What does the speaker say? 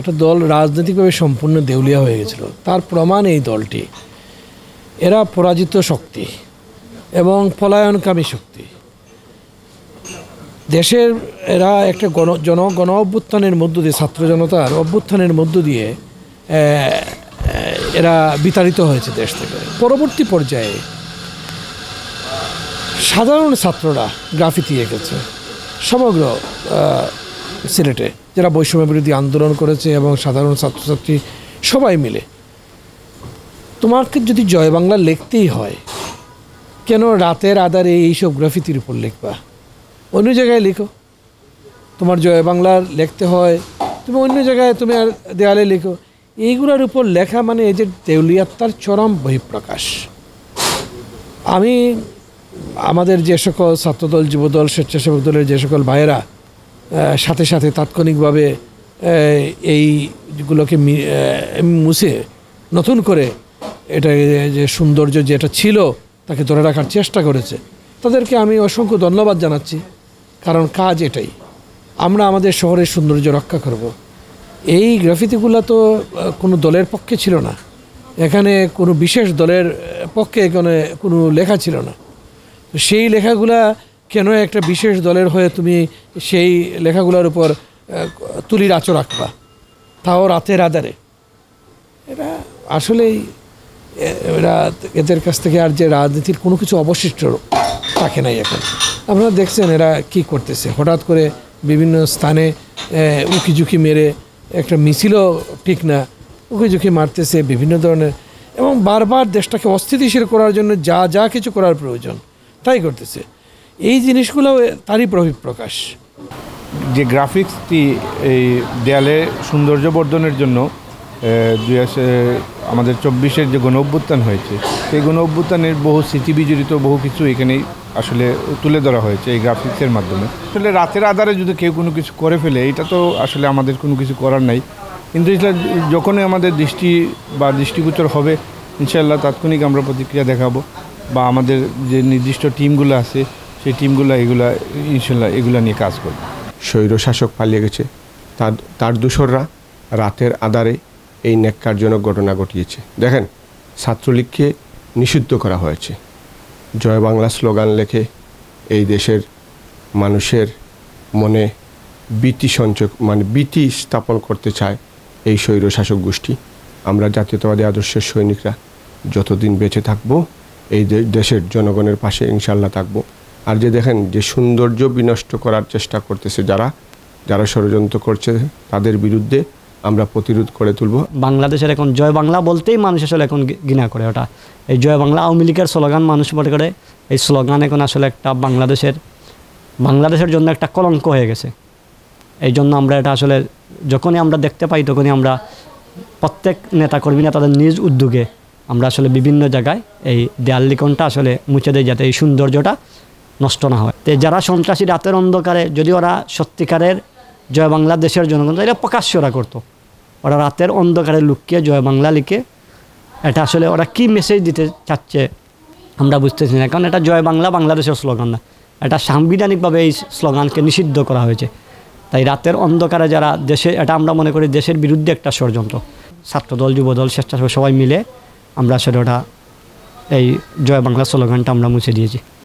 একটা দল রাজনৈতিকভাবে সম্পূর্ণ দেউলিয়া হয়ে গেছিল, তার প্রমাণ এই দলটি। এরা পরাজিত শক্তি এবং পলায়নকামী শক্তি। দেশের এরা একটা গণ অভ্যুত্থানের মধ্য দিয়ে, ছাত্র জনতার অভ্যুত্থানের মধ্য দিয়ে এরা বিতাড়িত হয়েছে দেশ থেকে। পরবর্তী পর্যায়ে সাধারণ ছাত্ররা গ্রাফিতি এঁকেছে সমগ্র সিলেটে, যারা বৈষম্য বিরোধী আন্দোলন করেছে এবং সাধারণ ছাত্রছাত্রী সবাই মিলে। তোমাকে যদি জয় বাংলা লিখতেই হয়, কেন রাতের আধারে এইসব গ্রাফিতির উপর লিখবা? অন্য জায়গায় লিখো। তোমার জয় বাংলা লিখতে হয়, তুমি অন্য জায়গায় তুমি আর দেয়ালে লিখো। এইগুলোর উপর লেখা মানে এই যে দেউলিয়াত্মার চরম বহিঃপ্রকাশ। আমি আমাদের যে সকল ছাত্রদল, যুবদল, স্বেচ্ছাসেবক দলের যে সকল ভাইয়েরা সাথে সাথে তাৎক্ষণিকভাবে এইগুলোকে মুছে নতুন করে এটা যে সৌন্দর্য যেটা ছিল তাকে ধরে রাখার চেষ্টা করেছে, তাদেরকে আমি অসংখ্য ধন্যবাদ জানাচ্ছি। কারণ কাজ এটাই, আমরা আমাদের শহরের সৌন্দর্য রক্ষা করব। এই গ্রাফিতিগুলো তো কোনো দলের পক্ষে ছিল না, এখানে কোনো বিশেষ দলের পক্ষে এখানে কোনো লেখা ছিল না। সেই লেখাগুলা কেন একটা বিশেষ দলের হয়ে তুমি সেই লেখাগুলোর উপর তুলির আঁচড় রাখবা, তাও রাতের আধারে? এরা আসলেই এদের কাছ থেকে আর যে রাজনীতির কোনো কিছু অবশিষ্ট থাকে নাই এখন। আপনারা দেখছেন এরা কি করতেছে, হঠাৎ করে বিভিন্ন স্থানে উকিঝুঁকি মেরে, একটা মিছিলও ঠিক না, উকিঝুঁকি মারতেছে বিভিন্ন ধরনের, এবং বারবার দেশটাকে অস্থিতিশীল করার জন্য যা যা কিছু করার প্রয়োজন তাই করতেছে। এই জিনিসগুলো তারই বহিঃপ্রকাশ। যে গ্রাফিক্সটি এই দেয়ালে সৌন্দর্য বর্ধনের জন্য আমাদের 24-এর যে গণ অভ্যুত্থান হয়েছে, সেই গণ অভ্যুত্থানের বহু স্মৃতি বিজড়িত বহু কিছু এখানেই আসলে তুলে ধরা হয়েছে এই গ্রাফিক্সের মাধ্যমে। আসলে রাতের আধারে যদি কেউ কোনো কিছু করে ফেলে, এটা তো আসলে আমাদের কোনো কিছু করার নাই। কিন্তু এটা যখনই আমাদের দৃষ্টিগোচর হবে, ইনশাআল্লাহ তাৎক্ষণিক আমরা প্রতিক্রিয়া দেখাবো, বা আমাদের যে নির্দিষ্ট টিমগুলো আছে সেই টিমগুলো ইনশাআল্লাহ এগুলো নিয়ে কাজ করবে। স্বৈরশাসক পালিয়ে গেছে, তার দোসররা রাতের আধারে এই ন্যাক্কারজনক ঘটনা ঘটিয়েছে। দেখেন, ছাত্রলীগকে নিষিদ্ধ করা হয়েছে। জয় বাংলা স্লোগান লেখে এই দেশের মানুষের মনে ভীতি স্থাপন করতে চায় এই স্বৈরশাসক গোষ্ঠী। আমরা জাতীয়তাবাদী আদর্শের সৈনিকরা যতদিন বেঁচে থাকবো, এই দেশের জনগণের পাশে ইনশাল্লাহ থাকবো। আর যে দেখেন যে সৌন্দর্য বিনষ্ট করার চেষ্টা করতেছে যারা ষড়যন্ত্র করছে, তাদের বিরুদ্ধে আমরা প্রতিরোধ করে তুলব। বাংলাদেশের এখন জয় বাংলা বলতেই মানুষ আসলে এখন ঘৃণা করে। ওটা এই জয় বাংলা আওয়ামী লীগের স্লোগান মানুষ মনে করে। এই স্লোগান এখন আসলে একটা বাংলাদেশের জন্য একটা কলঙ্ক হয়ে গেছে। এই জন্য আমরা এটা আসলে যখনই আমরা দেখতে পাই, তখনই আমরা প্রত্যেক নেতাকর্মীরা তাদের নিজ উদ্যোগে আমরা আসলে বিভিন্ন জায়গায় এই দেয়াল লিখনটা আসলে মুছে দেয়, যাতে এই সৌন্দর্যটা নষ্ট না হয়। তো যারা সন্ত্রাসী রাতের অন্ধকারে, যদি ওরা সত্যিকারের জয় বাংলা দেশের জনগণ, এটা প্রকাশ্য ওরা করতো। ওরা রাতের অন্ধকারে লুকিয়ে জয় বাংলা লিখে, এটা আসলে ওরা কী মেসেজ দিতে চাচ্ছে আমরা বুঝতেছি না। কারণ এটা জয় বাংলা বাংলাদেশের স্লোগান না, এটা সাংবিধানিকভাবে এই স্লোগানকে নিষিদ্ধ করা হয়েছে। তাই রাতের অন্ধকারে যারা এটা আমরা মনে করি দেশের বিরুদ্ধে একটা ষড়যন্ত্র। ছাত্রদল, যুবদল, স্বেচ্ছাসেবক সবাই মিলে আমরা আসলে ওটা এই জয় বাংলা স্লোগানটা আমরা মুছে দিয়েছি।